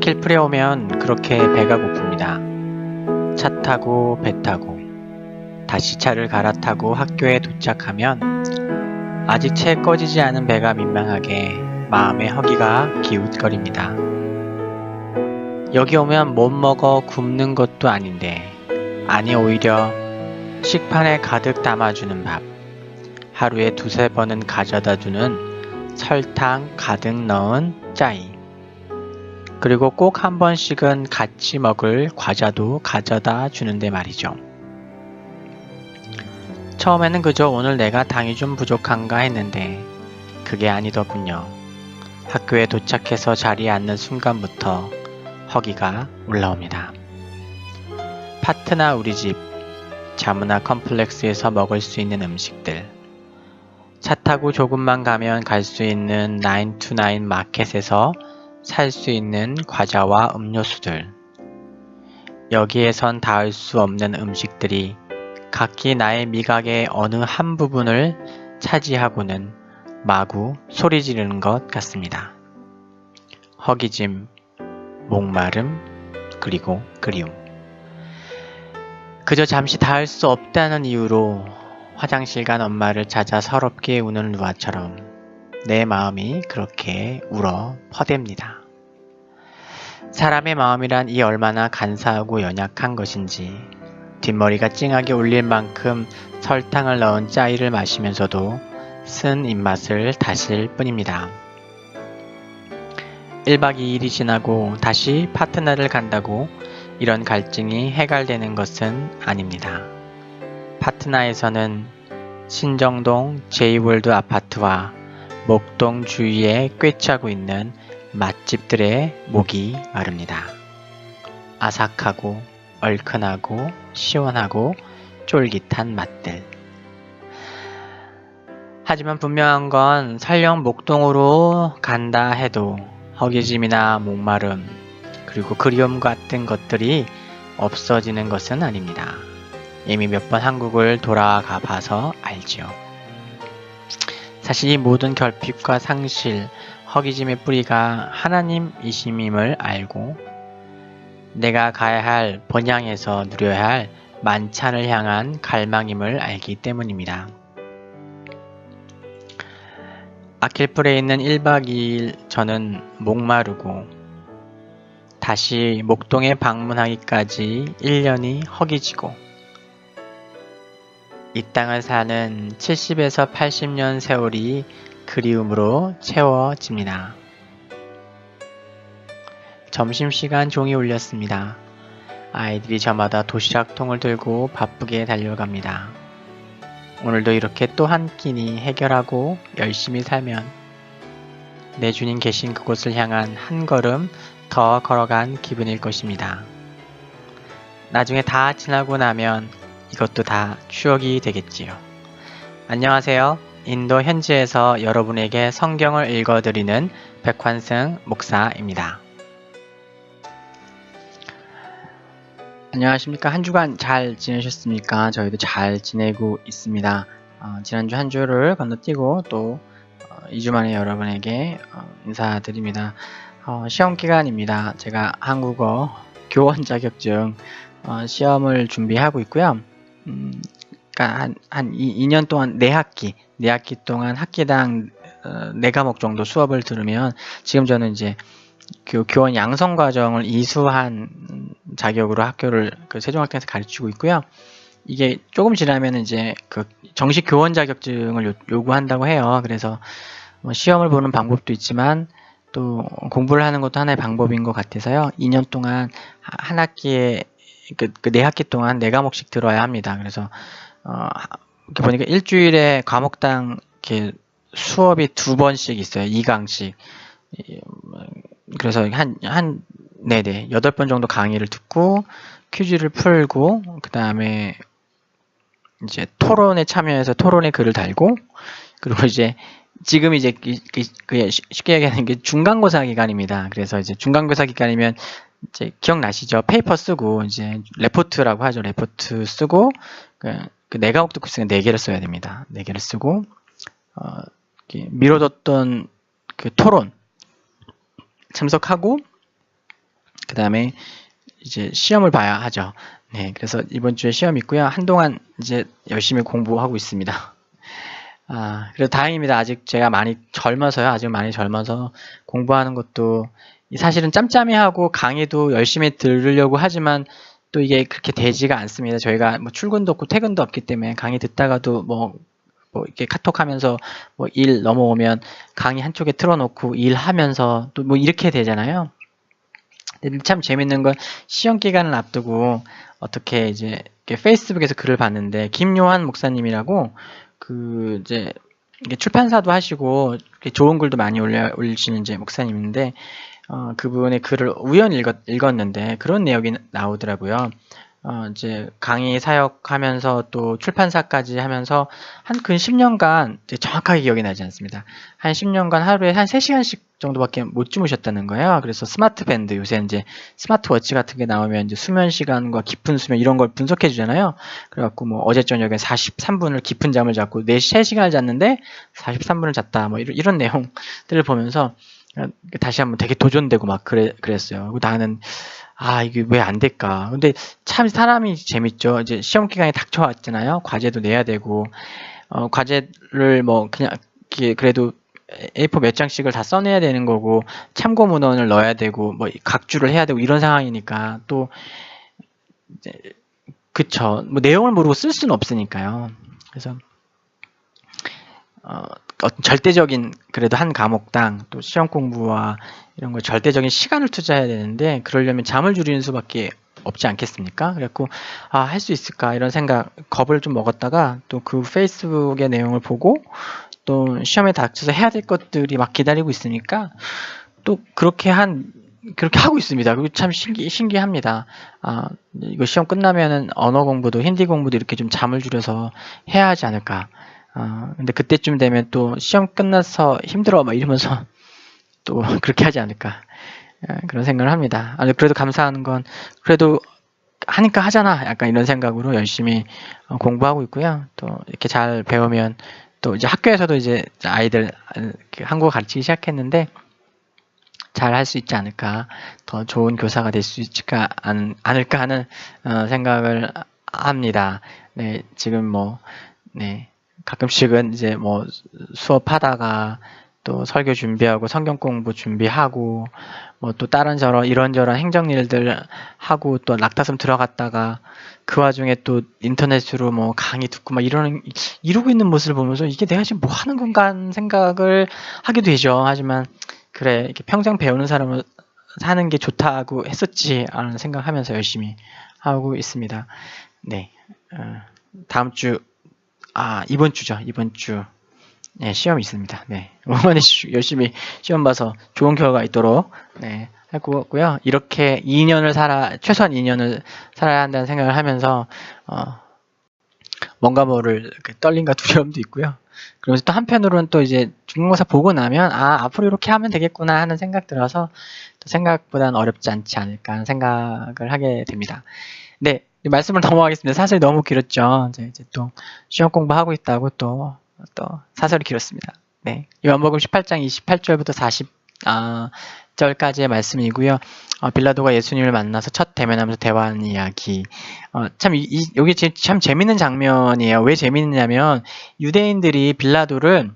아킬풀에 오면 그렇게 배가 고픕니다. 차 타고 배 타고 다시 차를 갈아타고 학교에 도착하면 아직 채 꺼지지 않은 배가 민망하게 마음의 허기가 기웃거립니다. 여기 오면 못 먹어 굶는 것도 아닌데, 아니 오히려 식판에 가득 담아주는 밥, 하루에 두세 번은 가져다 주는 설탕 가득 넣은 짜이, 그리고 꼭 한 번씩은 같이 먹을 과자도 가져다 주는데 말이죠. 처음에는 그저 오늘 내가 당이 좀 부족한가 했는데 그게 아니더군요. 학교에 도착해서 자리에 앉는 순간부터 허기가 올라옵니다. 파트나 우리 집, 자문화 컴플렉스에서 먹을 수 있는 음식들, 차 타고 조금만 가면 갈 수 있는 9to9 마켓에서 살 수 있는 과자와 음료수들, 여기에선 닿을 수 없는 음식들이 각기 나의 미각의 어느 한 부분을 차지하고는 마구 소리 지르는 것 같습니다. 허기짐, 목마름, 그리고 그리움. 그저 잠시 닿을 수 없다는 이유로 화장실 간 엄마를 찾아 서럽게 우는 루아처럼 내 마음이 그렇게 울어 퍼댑니다. 사람의 마음이란 이 얼마나 간사하고 연약한 것인지 뒷머리가 찡하게 울릴 만큼 설탕을 넣은 짜이를 마시면서도 쓴 입맛을 다실 뿐입니다. 1박 2일이 지나고 다시 파트너를 간다고 이런 갈증이 해갈되는 것은 아닙니다. 파트너에서는 신정동 제이월드 아파트와 목동 주위에 꿰차고 있는 맛집들의 목이 마릅니다. 아삭하고 얼큰하고 시원하고 쫄깃한 맛들. 하지만 분명한 건 설령 목동으로 간다 해도 허기짐이나 목마름 그리고 그리움 같은 것들이 없어지는 것은 아닙니다. 이미 몇 번 한국을 돌아가 봐서 알죠. 사실 이 모든 결핍과 상실, 허기짐의 뿌리가 하나님이심임을 알고 내가 가야 할 본향에서 누려야 할 만찬을 향한 갈망임을 알기 때문입니다. 아킬풀에 있는 1박 2일 저는 목마르고 다시 목동에 방문하기까지 1년이 허기지고 이 땅을 사는 70에서 80년 세월이 그리움으로 채워집니다. 점심시간 종이 울렸습니다. 아이들이 저마다 도시락통을 들고 바쁘게 달려갑니다. 오늘도 이렇게 또 한 끼니 해결하고 열심히 살면 내 주님 계신 그곳을 향한 한 걸음 더 걸어간 기분일 것입니다. 나중에 다 지나고 나면 이것도 다 추억이 되겠지요. 안녕하세요. 인도 현지에서 여러분에게 성경을 읽어드리는 백환승 목사입니다. 안녕하십니까. 한 주간 잘 지내셨습니까? 저희도 잘 지내고 있습니다. 지난주 한 주를 건너뛰고 또 2주 만에 여러분에게 인사드립니다. 시험 기간입니다. 제가 한국어 교원 자격증 시험을 준비하고 있고요. 그러니까 한 2년 동안 4학기 동안 학기당 4과목 정도 수업을 들으면 지금 저는 이제 교원 양성 과정을 이수한 자격으로 학교를 세종학교에서 가르치고 있고요. 이게 조금 지나면 이제 정식 교원 자격증을 요구한다고 해요. 그래서 시험을 보는 방법도 있지만 또 공부를 하는 것도 하나의 방법인 것 같아서요. 2년 동안 한 학기에 그 4학기 동안 4과목씩 들어야 합니다. 그래서 이렇게 보니까 일주일에 과목당 이렇게 수업이 2번씩 있어요. 2강씩. 그래서 한 8번 정도 강의를 듣고 퀴즈를 풀고 그 다음에 이제 토론에 참여해서 토론에 글을 달고 그리고 이제 지금 이제 쉽게 얘기하는 게 중간고사 기간입니다. 그래서 이제 중간고사 기간이면 이제 기억나시죠? 페이퍼 쓰고 이제 레포트라고 하죠. 레포트 쓰고 그 4과목 듣고 있으니까 4개를 써야 됩니다. 4개를 쓰고 미뤄뒀던 그 토론 참석하고 그 다음에 이제 시험을 봐야 하죠. 네, 그래서 이번 주에 시험 있고요. 한동안 이제 열심히 공부하고 있습니다. 그래도 다행입니다. 아직 제가 많이 젊어서요. 아직 많이 젊어서 공부하는 것도 사실은 짬짬이하고 강의도 열심히 들으려고 하지만 또 이게 그렇게 되지가 않습니다. 저희가 뭐 출근도 없고 퇴근도 없기 때문에 강의 듣다가도 뭐 이렇게 카톡 하면서 뭐 일 넘어오면 강의 한쪽에 틀어놓고 일하면서 또 뭐 이렇게 되잖아요. 근데 참 재밌는 건 시험 기간을 앞두고 어떻게 이제 페이스북에서 글을 봤는데 김요한 목사님이라고 이제 출판사도 하시고 좋은 글도 많이 올리시는 이제 목사님인데 그분의 글을 우연히 읽었는데 그런 내용이 나오더라고요. 이제 강의 사역하면서 또 출판사까지 하면서 한 근 10년간 정확하게 기억이 나지 않습니다. 한 10년간 하루에 한 3시간씩 정도밖에 못 주무셨다는 거예요. 그래서 스마트 밴드, 요새 이제 스마트워치 같은 게 나오면 이제 수면 시간과 깊은 수면 이런 걸 분석해 주잖아요. 그래갖고 뭐 어제 저녁에 43분을 깊은 잠을 잤고 3시간을 잤는데 43분을 잤다. 뭐 이런 내용들을 보면서 다시 한번 되게 도전되고 막 그랬어요. 나는 이게 왜 안 될까? 근데 참 사람이 재밌죠. 이제 시험 기간이 닥쳐왔잖아요. 과제도 내야 되고, 과제를 뭐 그냥 그래도 A4 몇 장씩을 다 써내야 되는 거고, 참고 문헌을 넣어야 되고, 뭐 각주를 해야 되고 이런 상황이니까 또 이제 그쵸. 뭐 내용을 모르고 쓸 수는 없으니까요. 그래서 어떤 절대적인 그래도 한 과목당 또 시험 공부와 이런 거 절대적인 시간을 투자해야 되는데 그러려면 잠을 줄이는 수밖에 없지 않겠습니까? 그래갖고 할 수 있을까 이런 생각 겁을 좀 먹었다가 또 그 페이스북의 내용을 보고 또 시험에 닥쳐서 해야 될 것들이 막 기다리고 있으니까 또 그렇게 하고 있습니다. 그리고 참 신기합니다. 이거 시험 끝나면은 언어 공부도 힌디 공부도 이렇게 좀 잠을 줄여서 해야 하지 않을까. 근데 그때쯤 되면 또 시험 끝나서 힘들어 막 이러면서 또 그렇게 하지 않을까 그런 생각을 합니다. 그래도 감사한 건 그래도 하니까 하잖아 약간 이런 생각으로 열심히 공부하고 있고요. 또 이렇게 잘 배우면 또 이제 학교에서도 이제 아이들 한국어 가르치기 시작했는데 잘 할 수 있지 않을까, 더 좋은 교사가 될 수 있지 않을까 하는 생각을 합니다. 네, 지금 가끔씩은 이제 수업하다가 또 설교 준비하고 성경 공부 준비하고 또 이런저런 행정일들 하고 또 낙타섬 들어갔다가 그 와중에 또 인터넷으로 강의 듣고 이러고 있는 모습을 보면서 이게 내가 지금 뭐 하는 건가 하는 생각을 하게 되죠. 하지만 그래, 이렇게 평생 배우는 사람은 사는 게 좋다고 했었지 라는 생각하면서 열심히 하고 있습니다. 네, 다음 주 이번 주죠. 이번 주 시험이 있습니다. 네, 응원해 주시고 열심히 시험 봐서 좋은 결과가 있도록 할 거고요. 이렇게 최소한 2년을 살아야 한다는 생각을 하면서 뭔가 모를 떨림과 두려움도 있고요. 그러면서 또 한편으로는 또 이제 중간고사 보고 나면 앞으로 이렇게 하면 되겠구나 하는 생각 들어서 또 생각보다는 어렵지 않지 않을까 하는 생각을 하게 됩니다. 네, 말씀을 넘어가겠습니다. 사설이 너무 길었죠. 이제 또 시험 공부하고 있다고 또 사설이 길었습니다. 네, 요한복음 18장 28절부터 40절까지의 말씀이고요. 빌라도가 예수님을 만나서 첫 대면하면서 대화하는 이야기. 여기 참 재밌는 장면이에요. 왜 재밌느냐면 유대인들이 빌라도를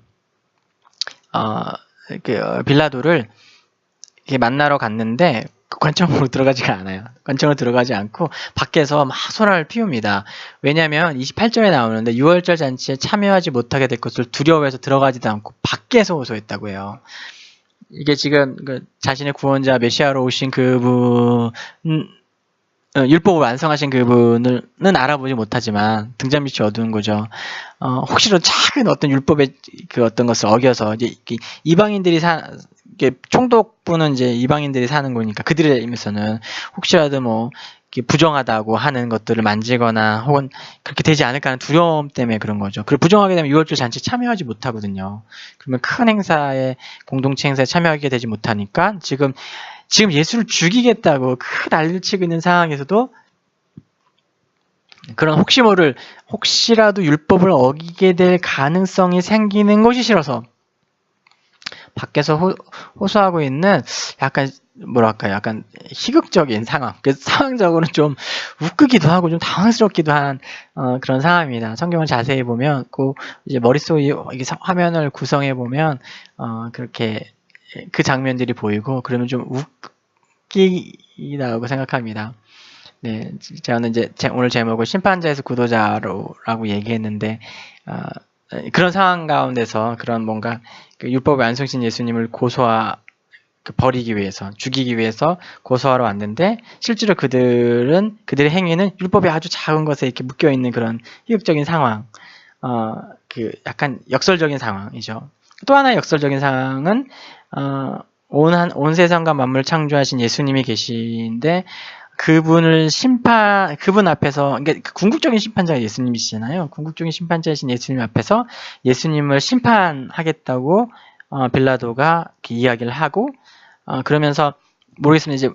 이렇게 만나러 갔는데 관청으로 들어가지가 않아요. 관청으로 들어가지 않고 밖에서 막 소란을 피웁니다. 왜냐하면 28절에 나오는데 6월절 잔치에 참여하지 못하게 될 것을 두려워해서 들어가지도 않고 밖에서 호소했다고 해요. 이게 지금 자신의 구원자 메시아로 오신 그분, 율법을 완성하신 그분은 알아보지 못하지만 등잔빛이 어두운 거죠. 혹시라도 작은 어떤 율법의 어떤 것을 어겨서 이제 이방인들이 총독부는 이제 이방인들이 사는 거니까 그들의 입에서는 혹시라도 부정하다고 하는 것들을 만지거나 혹은 그렇게 되지 않을까 하는 두려움 때문에 그런 거죠. 그리고 부정하게 되면 6월절 잔치에 참여하지 못하거든요. 그러면 큰 행사에, 공동체 행사에 참여하게 되지 못하니까 지금 예수를 죽이겠다고 큰 난리를 치고 있는 상황에서도 그런 혹시라도 율법을 어기게 될 가능성이 생기는 것이 싫어서 밖에서 호소하고 있는 약간 뭐랄까요, 약간 희극적인 상황, 그 상황적으로는 좀 웃기기도 하고 좀 당황스럽기도 한 그런 상황입니다. 성경을 자세히 보면 그 이제 머릿속에 이게 화면을 구성해 보면 그렇게 그 장면들이 보이고 그러면 좀 웃기다고 생각합니다. 네, 저는 이제 오늘 제목을 심판자에서 구도자로라고 얘기했는데 그런 상황 가운데서 그런 뭔가 그 율법의 완성신 예수님을 버리기 위해서, 죽이기 위해서 고소하러 왔는데 실제로 그들의 행위는 율법의 아주 작은 것에 이렇게 묶여 있는 그런 희극적인 상황, 그 약간 역설적인 상황이죠. 또 하나의 역설적인 상황은 온 세상과 만물을 창조하신 예수님이 계신데 그분 앞에서, 그러니까 궁극적인 심판자가 예수님이시잖아요. 궁극적인 심판자이신 예수님 앞에서 예수님을 심판하겠다고 빌라도가 이야기를 하고 그러면서 모르겠습니다.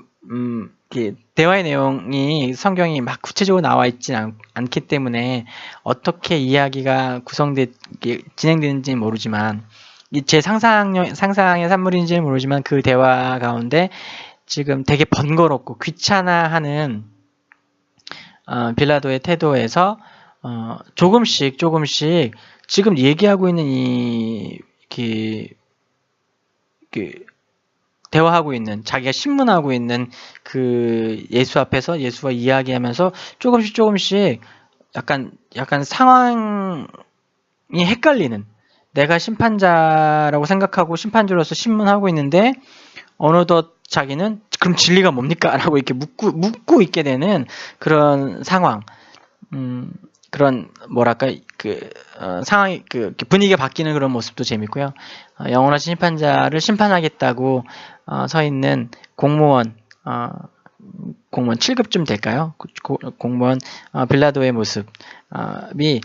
이제 대화의 내용이 성경이 막 구체적으로 나와 있지 않기 때문에 어떻게 이야기가 진행되는지는 모르지만 제 상상의 산물인지는 모르지만 그 대화 가운데 지금 되게 번거롭고 귀찮아하는 빌라도의 태도에서 조금씩 지금 얘기하고 있는 대화하고 있는, 자기가 신문하고 있는 그 예수 앞에서 예수와 이야기하면서 조금씩 약간 상황이 헷갈리는, 내가 심판자라고 생각하고 심판주로서 신문하고 있는데 어느덧 자기는 그럼 진리가 뭡니까? 라고 이렇게 묻고 있게 되는 그런 상황, 그런 뭐랄까 상황이 분위기가 바뀌는 그런 모습도 재밌고요. 영원하신 심판자를 심판하겠다고 서 있는 공무원 7급쯤 될까요? 공무원 빌라도의 모습이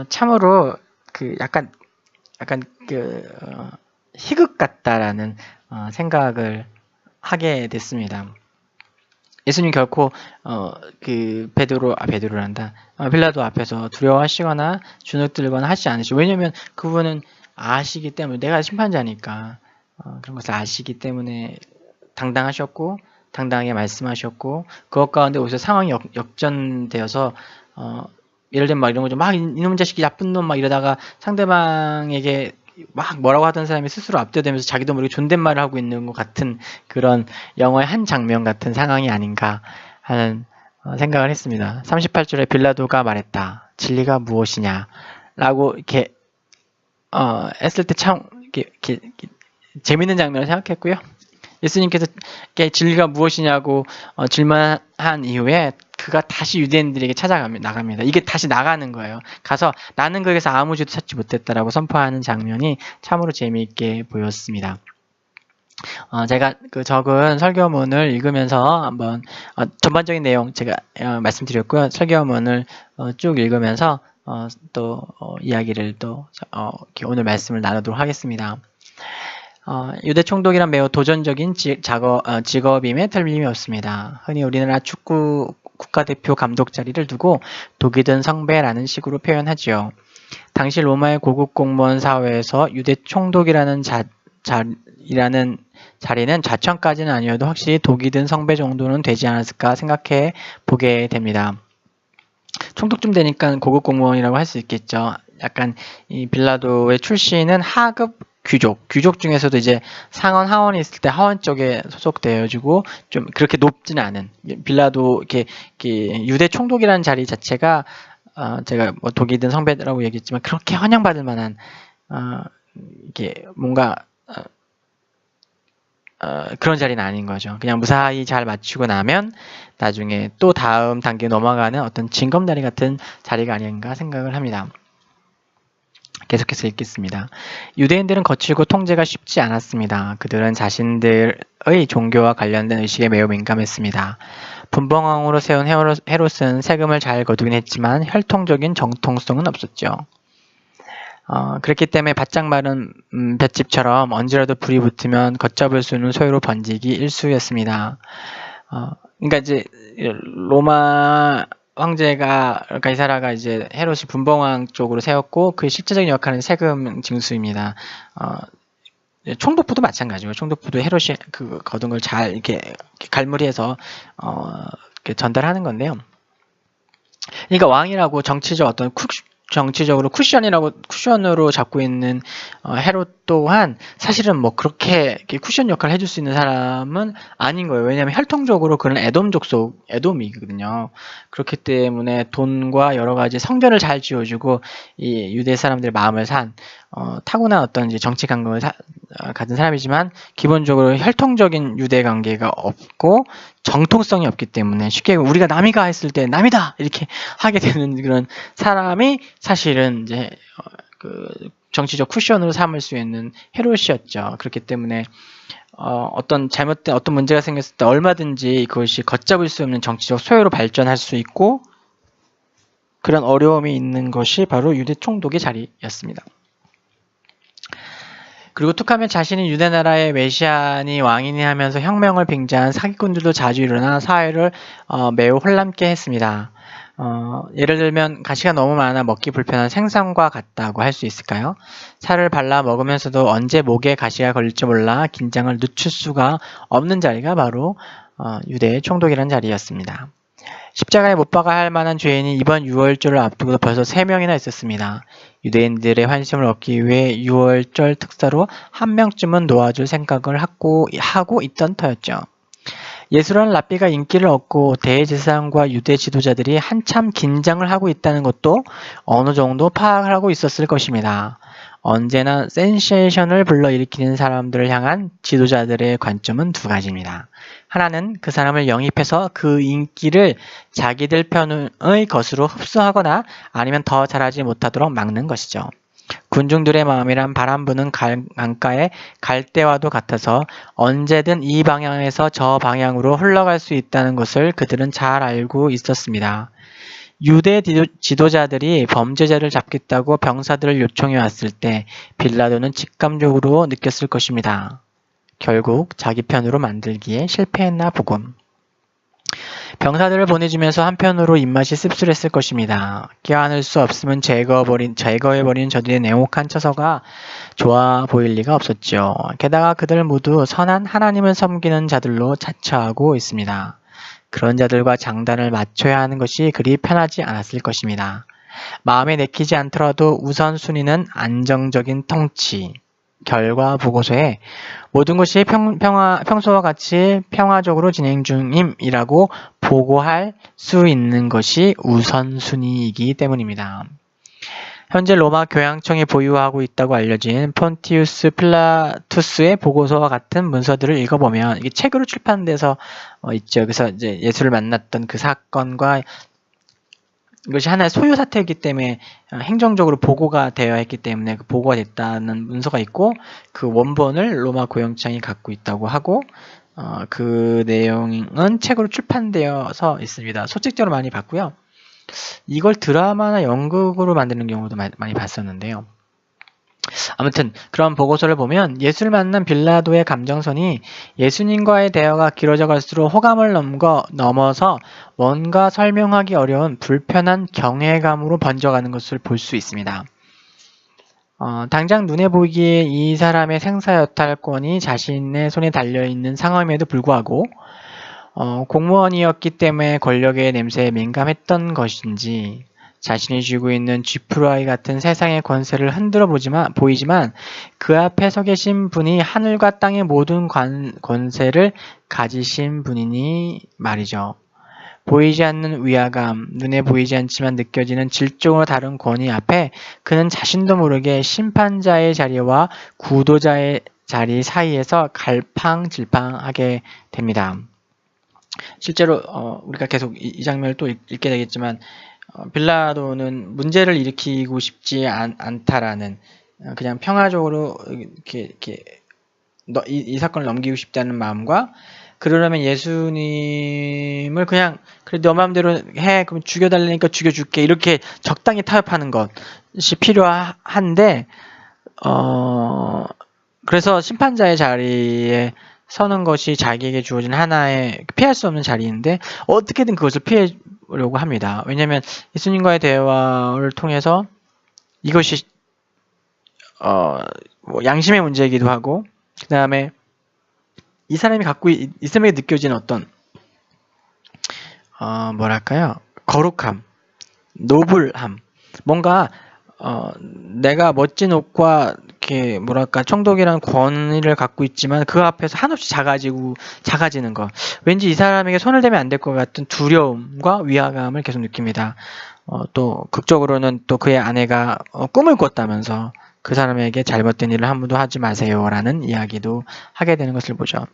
참으로 약간 희극 같다라는 생각을 하게 됐습니다. 예수님 결코 베드로란다. 빌라도 앞에서 두려워하시거나 주눅들거나 하지 않으시고, 왜냐면 그분은 아시기 때문에, 내가 심판자니까 그런 것을 아시기 때문에 당당하셨고 당당하게 말씀하셨고, 그것 가운데 오히려 상황이 역전되어서 예를 들면 막 이런 거죠. 막 이놈 자식이 나쁜 놈 막 이러다가 상대방에게 막 뭐라고 하던 사람이 스스로 압도되면서 자기도 모르게 존댓말을 하고 있는 것 같은 그런 영화의 한 장면 같은 상황이 아닌가 하는 생각을 했습니다. 38절에 빌라도가 말했다. 진리가 무엇이냐? 라고 이렇게 했을 때 참 재밌는 장면을 생각했고요. 예수님께서 진리가 무엇이냐고 질문한 이후에 그가 다시 유대인들에게 나갑니다. 이게 다시 나가는 거예요. 가서 나는 거기서 아무 죄도 찾지 못했다라고 선포하는 장면이 참으로 재미있게 보였습니다. 제가 적은 설교문을 읽으면서 한번 전반적인 내용 제가 말씀드렸고요. 설교문을 쭉 읽으면서 또 이야기를 또 오늘 말씀을 나누도록 하겠습니다. 유대 총독이란 매우 도전적인 직업임에 틀림이 없습니다. 흔히 우리나라 축구 국가대표 감독 자리를 두고 독이 든 성배라는 식으로 표현하지요. 당시 로마의 고급 공무원 사회에서 유대 총독이라는 자리는 좌천까지는 아니어도 확실히 독이 든 성배 정도는 되지 않았을까 생각해 보게 됩니다. 총독쯤 되니까 고급 공무원이라고 할 수 있겠죠. 약간 이 빌라도의 출신은 하급 귀족 중에서도 이제 상원 하원이 있을 때 하원 쪽에 소속되어지고 좀 그렇게 높지는 않은, 빌라도 이렇게 유대 총독이라는 자리 자체가 제가 뭐 독이 든 성배라고 얘기했지만 그렇게 환영받을 만한 이게 뭔가 그런 자리는 아닌 거죠. 그냥 무사히 잘 마치고 나면 나중에 또 다음 단계 넘어가는 어떤 징검다리 같은 자리가 아닌가 생각을 합니다. 계속해서 읽겠습니다. 유대인들은 거칠고 통제가 쉽지 않았습니다. 그들은 자신들의 종교와 관련된 의식에 매우 민감했습니다. 분봉왕으로 세운 헤롯은 세금을 잘 거두긴 했지만 혈통적인 정통성은 없었죠. 그렇기 때문에 바짝 마른 볏짚처럼 언제라도 불이 붙으면 걷잡을 수 있는 소유로 번지기 일쑤였습니다. 그러니까 이제 로마 황제가, 가이사라가 이제 헤롯이 분봉왕 쪽으로 세웠고 그 실제적인 역할은 세금 징수입니다. 총독부도 마찬가지고 총독부도 헤롯이 거둔 걸 잘 이렇게 갈무리해서 이렇게 전달하는 건데요. 그러니까 왕이라고 정치적으로 쿠션으로 잡고 있는 헤롯 또한 사실은 뭐 그렇게 쿠션 역할을 해줄 수 있는 사람은 아닌 거예요. 왜냐하면 혈통적으로 그런 에돔이거든요. 그렇기 때문에 돈과 여러 가지 성전을 잘 지어주고 이 유대 사람들의 마음을 산 타고난 어떤 이제 정치 감각을 가진 사람이지만 기본적으로 혈통적인 유대 관계가 없고 정통성이 없기 때문에 쉽게 우리가 남이가 했을 때 남이다 이렇게 하게 되는 그런 사람이 사실은 이제 정치적 쿠션으로 삼을 수 있는 헤롯이었죠. 그렇기 때문에 어떤 문제가 생겼을 때 얼마든지 그것이 걷잡을 수 없는 정치적 소요로 발전할 수 있고 그런 어려움이 있는 것이 바로 유대 총독의 자리였습니다. 그리고 툭하면 자신이 유대 나라의 메시아니 왕이니 하면서 혁명을 빙자한 사기꾼들도 자주 일어나 사회를 매우 혼란케 했습니다. 예를 들면 가시가 너무 많아 먹기 불편한 생선과 같다고 할 수 있을까요? 살을 발라 먹으면서도 언제 목에 가시가 걸릴지 몰라 긴장을 늦출 수가 없는 자리가 바로 유대의 총독이라는 자리였습니다. 십자가에 못 박아야 할 만한 죄인이 이번 유월절을 앞두고 벌써 3명이나 있었습니다. 유대인들의 환심을 얻기 위해 유월절 특사로 한 명쯤은 놓아줄 생각을 하고 있던 터였죠. 예수라는 랍비가 인기를 얻고 대제사장과 유대 지도자들이 한참 긴장을 하고 있다는 것도 어느 정도 파악을 하고 있었을 것입니다. 언제나 센세이션을 불러일으키는 사람들을 향한 지도자들의 관점은 두 가지입니다. 하나는 그 사람을 영입해서 그 인기를 자기들 편의 것으로 흡수하거나 아니면 더 잘하지 못하도록 막는 것이죠. 군중들의 마음이란 바람 부는 강가의 갈대와도 같아서 언제든 이 방향에서 저 방향으로 흘러갈 수 있다는 것을 그들은 잘 알고 있었습니다. 유대 지도자들이 범죄자를 잡겠다고 병사들을 요청해 왔을 때 빌라도는 직감적으로 느꼈을 것입니다. 결국 자기 편으로 만들기에 실패했나 보군. 병사들을 보내주면서 한편으로 입맛이 씁쓸했을 것입니다. 껴안을 수 없으면 제거해버린 저들의 냉혹한 처서가 좋아 보일 리가 없었죠. 게다가 그들 모두 선한 하나님을 섬기는 자들로 자처하고 있습니다. 그런 자들과 장단을 맞춰야 하는 것이 그리 편하지 않았을 것입니다. 마음에 내키지 않더라도 우선순위는 안정적인 통치, 결과 보고서에 모든 것이 평소와 같이 평화적으로 진행 중임이라고 보고할 수 있는 것이 우선순위이기 때문입니다. 현재 로마 교양청이 보유하고 있다고 알려진 폰티우스 필라투스의 보고서와 같은 문서들을 읽어보면 이게 책으로 출판돼서 있죠. 그래서 이제 예수를 만났던 그 사건과 이것이 하나의 소요 사태이기 때문에 행정적으로 보고가 되어야 했기 때문에 그 보고가 됐다는 문서가 있고 그 원본을 로마 고용청이 갖고 있다고 하고 그 내용은 책으로 출판되어서 있습니다. 소책적으로 많이 봤고요. 이걸 드라마나 연극으로 만드는 경우도 많이 봤었는데요. 아무튼 그런 보고서를 보면 예수를 만난 빌라도의 감정선이 예수님과의 대화가 길어져 갈수록 호감을 넘어서 뭔가 설명하기 어려운 불편한 경외감으로 번져가는 것을 볼 수 있습니다. 당장 눈에 보이기에 이 사람의 생사여탈권이 자신의 손에 달려있는 상황임에도 불구하고 공무원이었기 때문에 권력의 냄새에 민감했던 것인지 자신이 쥐고 있는 쥐푸라기 같은 세상의 권세를 흔들어 보이지만 그 앞에 서 계신 분이 하늘과 땅의 모든 권세를 가지신 분이니 말이죠. 보이지 않는 위화감, 눈에 보이지 않지만 느껴지는 질적으로 다른 권위 앞에 그는 자신도 모르게 심판자의 자리와 구도자의 자리 사이에서 갈팡질팡하게 됩니다. 실제로 우리가 계속 이 장면을 또 읽게 되겠지만 빌라도는 문제를 일으키고 싶지 않다라는 그냥 평화적으로 이렇게 이 사건을 넘기고 싶다는 마음과 그러려면 예수님을 그냥 그래 너 마음대로 해 그럼 죽여달라니까 죽여줄게 이렇게 적당히 타협하는 것이 필요한데 그래서 심판자의 자리에 서는 것이 자기에게 주어진 하나의 피할 수 없는 자리인데 어떻게든 그것을 피하려고 합니다. 왜냐하면 예수님과의 대화를 통해서 이것이 뭐 양심의 문제이기도 하고 그 다음에 이 사람이 갖고 있음에게 느껴지는 어떤 뭐랄까요? 거룩함, 노블함, 뭔가 내가 멋진 옷과 이렇게 뭐랄까 청독이라는 권위를 갖고 있지만 그 앞에서 한없이 작아지는 거. 왠지 이 사람에게 손을 대면 안 될 것 같은 두려움과 위화감을 계속 느낍니다. 또 극적으로는 또 그의 아내가 꿈을 꿨다면서 그 사람에게 잘못된 일을 함부로 하지 마세요라는 이야기도 하게 되는 것을 보죠.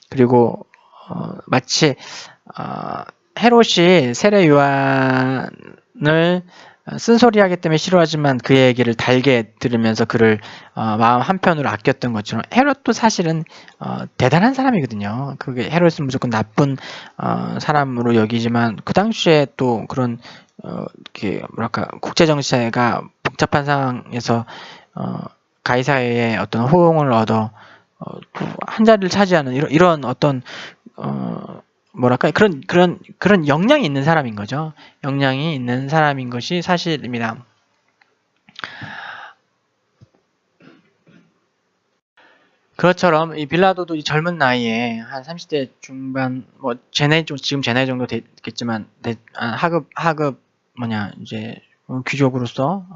그리고 마치 헤롯이 세례 요한을 쓴소리하기 때문에 싫어하지만 그의 얘기를 달게 들으면서 그를 마음 한편으로 아꼈던 것처럼 헤롯도 사실은 대단한 사람이거든요. 그게 헤롯은 무조건 나쁜 사람으로 여기지만 그 당시에 또 그런 이렇게 뭐랄까 국제 정세가 복잡한 상황에서 가이사의 어떤 호응을 얻어 한 자리를 차지하는 이런 어떤 뭐랄까 그런 역량이 있는 사람인 거죠. 역량이 있는 사람인 것이 사실입니다. 그것처럼 이 빌라도도 이 젊은 나이에 한 30대 중반 뭐 지금 제 나이 정도 됐겠지만 하급 뭐냐 이제 귀족으로서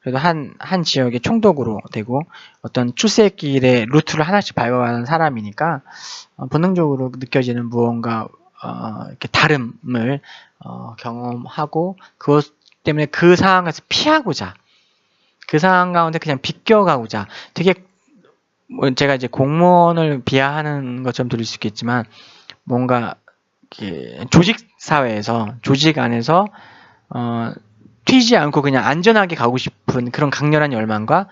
그래도 한 지역의 총독으로 되고 어떤 출세길의 루트를 하나씩 밟아가는 사람이니까 본능적으로 느껴지는 무언가 이렇게 다름을 경험하고 그것 때문에 그 상황에서 피하고자 그 상황 가운데 그냥 비껴가고자 되게 뭐 제가 이제 공무원을 비하하는 것처럼 들릴 수 있겠지만 뭔가 조직 사회에서 조직 안에서 튀지 않고 그냥 안전하게 가고 싶은 그런 강렬한 열망과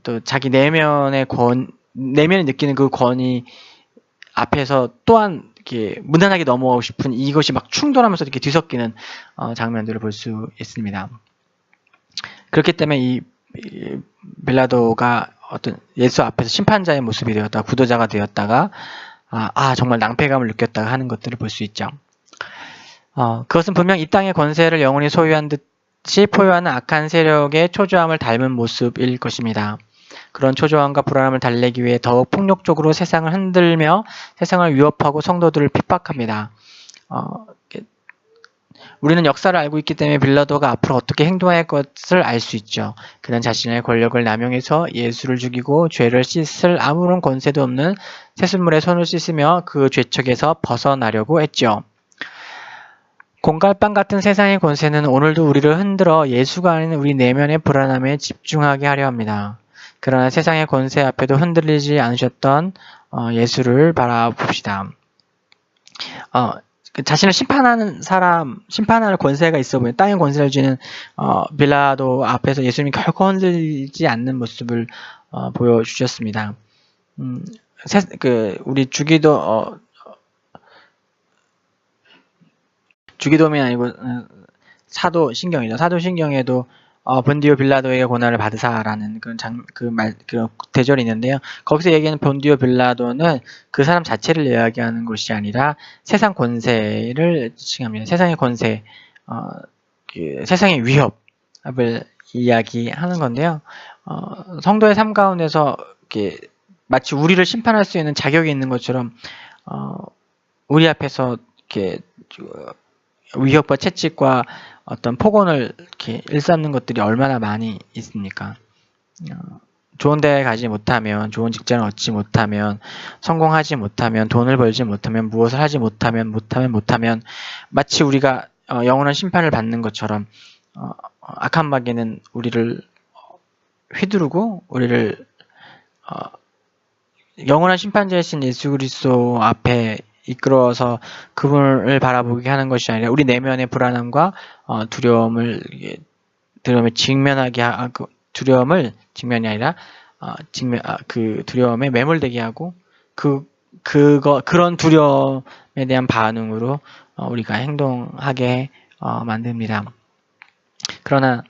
또 자기 내면에 느끼는 그 권위 앞에서 또한 이렇게 무난하게 넘어가고 싶은 이것이 막 충돌하면서 이렇게 뒤섞이는 장면들을 볼 수 있습니다. 그렇기 때문에 이 빌라도가 어떤 예수 앞에서 심판자의 모습이 되었다가 구도자가 되었다가 정말 낭패감을 느꼈다가 하는 것들을 볼 수 있죠. 그것은 분명 이 땅의 권세를 영원히 소유한 듯이 포효하는 악한 세력의 초조함을 닮은 모습일 것입니다. 그런 초조함과 불안함을 달래기 위해 더욱 폭력적으로 세상을 흔들며 세상을 위협하고 성도들을 핍박합니다. 우리는 역사를 알고 있기 때문에 빌라도가 앞으로 어떻게 행동할 것을 알 수 있죠. 그는 자신의 권력을 남용해서 예수를 죽이고 죄를 씻을 아무런 권세도 없는 쇠순물에 손을 씻으며 그 죄척에서 벗어나려고 했죠. 공갈빵 같은 세상의 권세는 오늘도 우리를 흔들어 예수가 아닌 우리 내면의 불안함에 집중하게 하려 합니다. 그러나 세상의 권세 앞에도 흔들리지 않으셨던 예수를 바라봅시다. 자신을 심판하는 권세가 있어 보이는 땅의 권세를 쥐는 빌라도 앞에서 예수님이 결코 흔들리지 않는 모습을 보여주셨습니다. 우리 주기도면 아니고 사도신경이죠. 사도신경에도 본디오 빌라도에게 고난을 받으사라는 그런 대절이 있는데요. 거기서 얘기하는 본디오 빌라도는 그 사람 자체를 이야기하는 것이 아니라 세상 권세를 칭합니다. 세상의 권세, 세상의 위협을 이야기하는 건데요. 성도의 삶 가운데서 이렇게 마치 우리를 심판할 수 있는 자격이 있는 것처럼 우리 앞에서 이렇게 위협과 채찍과 어떤 폭언을 이렇게 일삼는 것들이 얼마나 많이 있습니까? 좋은 데 가지 못하면, 좋은 직장을 얻지 못하면, 성공하지 못하면, 돈을 벌지 못하면, 무엇을 하지 못하면, 마치 우리가 영원한 심판을 받는 것처럼 악한 마귀는 우리를 휘두르고 우리를 영원한 심판자이신 예수 그리스도 앞에 이끌어서 그분을 바라보게 하는 것이 아니라 우리 내면의 불안함과 두려움을 직면하게 하고 직면이 아니라 그 두려움에 매몰되게 하고 그런 두려움에 대한 반응으로 우리가 행동하게 만듭니다. 그러나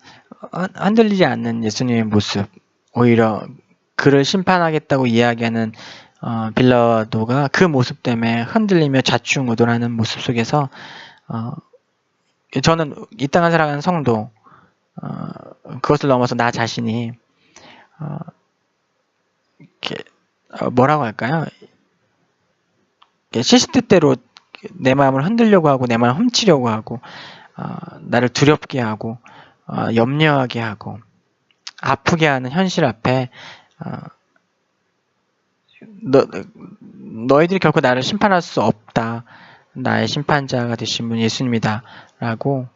흔들리지 않는 예수님의 모습, 오히려 그를 심판하겠다고 이야기하는 빌라도가 그 모습 때문에 흔들리며 좌충우돌하는 모습 속에서 저는 이 땅을 살아가는 성도, 그것을 넘어서 나 자신이 이렇게 뭐라고 할까요? 시시때때로 내 마음을 흔들려고 하고 내 마음을 훔치려고 하고 나를 두렵게 하고 염려하게 하고 아프게 하는 현실 앞에 너희들이 결코 나를 심판할 수 없다. 나의 심판자가 되신 분 예수님이다. 라고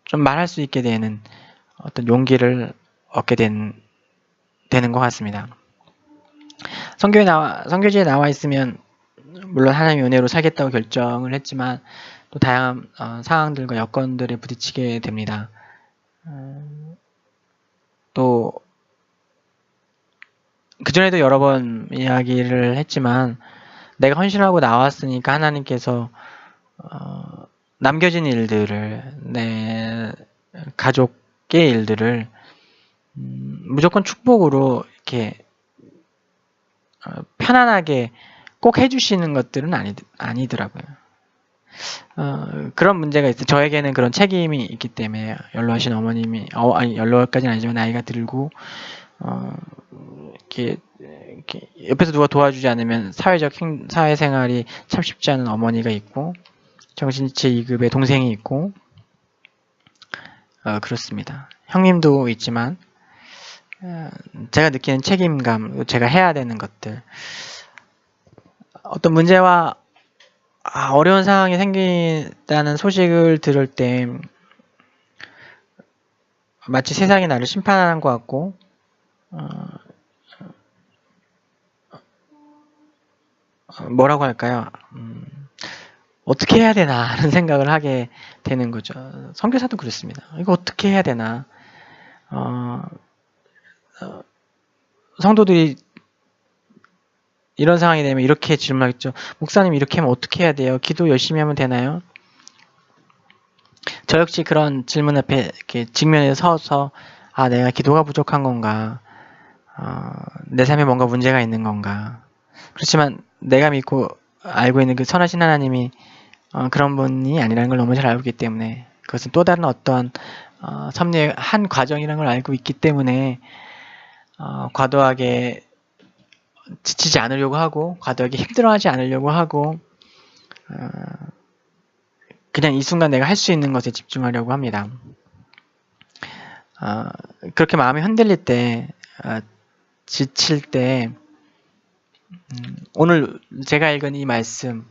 좀 말할 수 있게 되는 어떤 용기를 얻게 되는 것 같습니다. 선교지에 나와 있으면 물론 하나님의 은혜로 살겠다고 결정을 했지만 또 다양한 상황들과 여건들에 부딪히게 됩니다. 또 그전에도 여러 번 이야기를 했지만 내가 헌신하고 나왔으니까 하나님께서 남겨진 일들을 내 가족의 일들을 무조건 축복으로 이렇게 편안하게 꼭 해주시는 것들은 아니더라고요. 그런 문제가 있어요. 저에게는 그런 책임이 있기 때문에 연로하신 어머님이 아니 연로까지는 아니지만 나이가 들고 이렇게 옆에서 누가 도와주지 않으면 사회생활이 참 쉽지 않은 어머니가 있고 정신체 2급의 동생이 있고 그렇습니다. 형님도 있지만 제가 느끼는 책임감, 제가 해야 되는 것들 어떤 문제와 어려운 상황이 생긴다는 소식을 들을 때 마치 세상이 나를 심판하는 것 같고 뭐라고 할까요? 어떻게 해야 되나 하는 생각을 하게 되는 거죠. 선교사도 그렇습니다. 이거 어떻게 해야 되나? 성도들이 이런 상황이 되면 이렇게 질문하겠죠. 목사님 이렇게 하면 어떻게 해야 돼요? 기도 열심히 하면 되나요? 저 역시 그런 질문 앞에 이렇게 직면에 서서 내가 기도가 부족한 건가? 내 삶에 뭔가 문제가 있는 건가? 그렇지만 내가 믿고 알고 있는 그 선하신 하나님이 그런 분이 아니라는 걸 너무 잘 알고 있기 때문에 그것은 또 다른 어떠한 섭리의 한 과정이라는 걸 알고 있기 때문에 과도하게 지치지 않으려고 하고 과도하게 힘들어하지 않으려고 하고 그냥 이 순간 내가 할 수 있는 것에 집중하려고 합니다. 그렇게 마음이 흔들릴 때 지칠 때 오늘 제가 읽은 이 말씀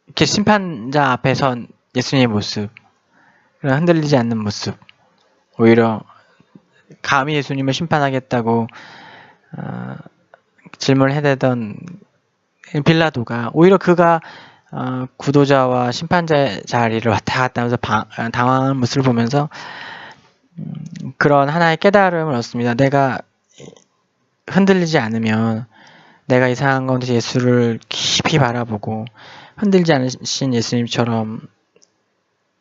이렇게 심판자 앞에 선 예수님의 모습 그런 흔들리지 않는 모습 오히려 감히 예수님을 심판하겠다고 질문을 해대던 빌라도가 오히려 그가 구도자와 심판자의 자리를 왔다 갔다 하면서 당황한 모습을 보면서 그런 하나의 깨달음을 얻습니다. 내가 흔들리지 않으면 내가 이상한 가운데 예수를 깊이 바라보고 흔들지 않으신 예수님처럼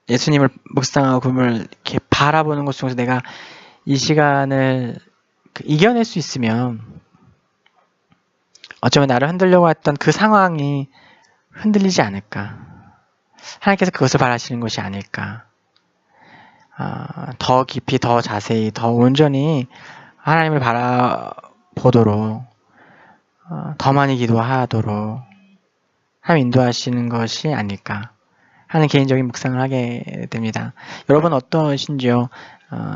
예수님을 묵상하고 그분을 이렇게 바라보는 것 중에서 내가 이 시간을 이겨낼 수 있으면 어쩌면 나를 흔들려고 했던 그 상황이 흔들리지 않을까. 하나님께서 그것을 바라시는 것이 아닐까. 더 깊이, 더 자세히, 더 온전히 하나님을 바라보도록 더 많이 기도하도록 하나님 인도하시는 것이 아닐까 하는 개인적인 묵상을 하게 됩니다. 여러분 어떠신지요?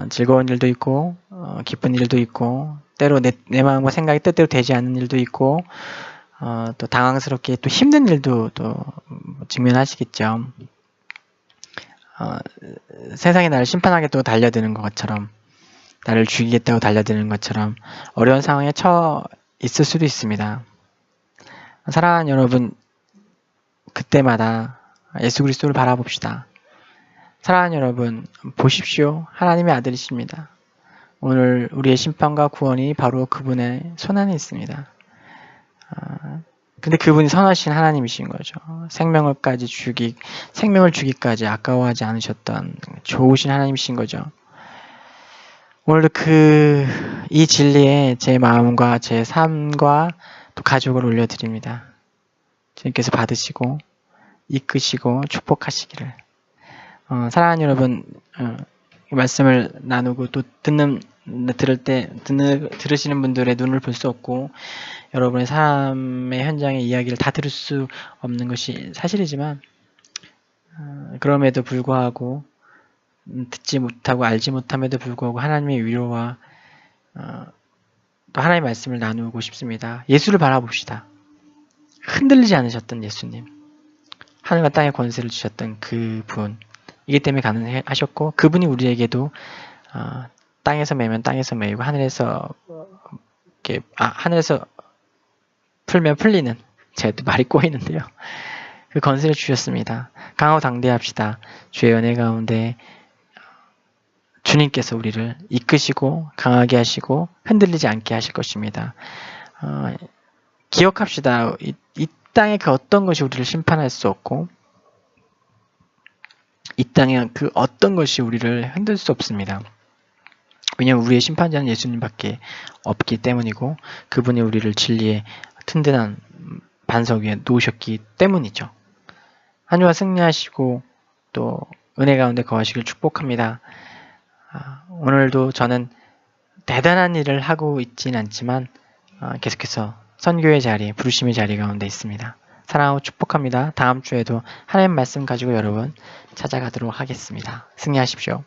즐거운 일도 있고 기쁜 일도 있고 때로 내 마음과 생각이 뜻대로 되지 않는 일도 있고 또 당황스럽게 또 힘든 일도 또 직면하시겠죠. 세상이 나를 심판하겠다고 달려드는 것처럼 나를 죽이겠다고 달려드는 것처럼 어려운 상황에 처 있을 수도 있습니다. 사랑하는 여러분 그때마다 예수 그리스도를 바라봅시다. 사랑하는 여러분 보십시오. 하나님의 아들이십니다. 오늘 우리의 심판과 구원이 바로 그분의 손안에 있습니다. 근데 그분이 선하신 하나님이신 거죠. 생명을 주기까지 아까워하지 않으셨던 좋으신 하나님이신 거죠. 오늘도 이 진리에 제 마음과 제 삶과 또 가족을 올려드립니다. 주님께서 받으시고 이끄시고 축복하시기를. 사랑하는 여러분 말씀을 나누고 또 들으시는 분들의 눈을 볼 수 없고 여러분의 삶의 현장의 이야기를 다 들을 수 없는 것이 사실이지만 그럼에도 불구하고 듣지 못하고 알지 못함에도 불구하고 하나님의 위로와 또 하나님의 말씀을 나누고 싶습니다. 예수를 바라봅시다. 흔들리지 않으셨던 예수님, 하늘과 땅의 권세를 주셨던 그 분, 이기 때문에 가능하셨고 그분이 우리에게도 땅에서 매면 땅에서 매이고 하늘에서 풀면 풀리는, 제가 또 말이 꼬이는데요. 그 권세를 주셨습니다. 강하고 당대합시다. 주의 은혜 가운데 주님께서 우리를 이끄시고 강하게 하시고 흔들리지 않게 하실 것입니다. 기억합시다. 이 땅의 그 어떤 것이 우리를 심판할 수 없고 이 땅의 그 어떤 것이 우리를 흔들 수 없습니다. 왜냐하면 우리의 심판자는 예수님밖에 없기 때문이고 그분이 우리를 진리의 튼튼한 반석 위에 놓으셨기 때문이죠. 한 주간 승리하시고 또 은혜 가운데 거하시길 축복합니다. 오늘도 저는 대단한 일을 하고 있진 않지만 계속해서 선교의 자리, 부르심의 자리 가운데 있습니다. 사랑하고 축복합니다. 다음 주에도 하나님 말씀 가지고 여러분 찾아가도록 하겠습니다. 승리하십시오.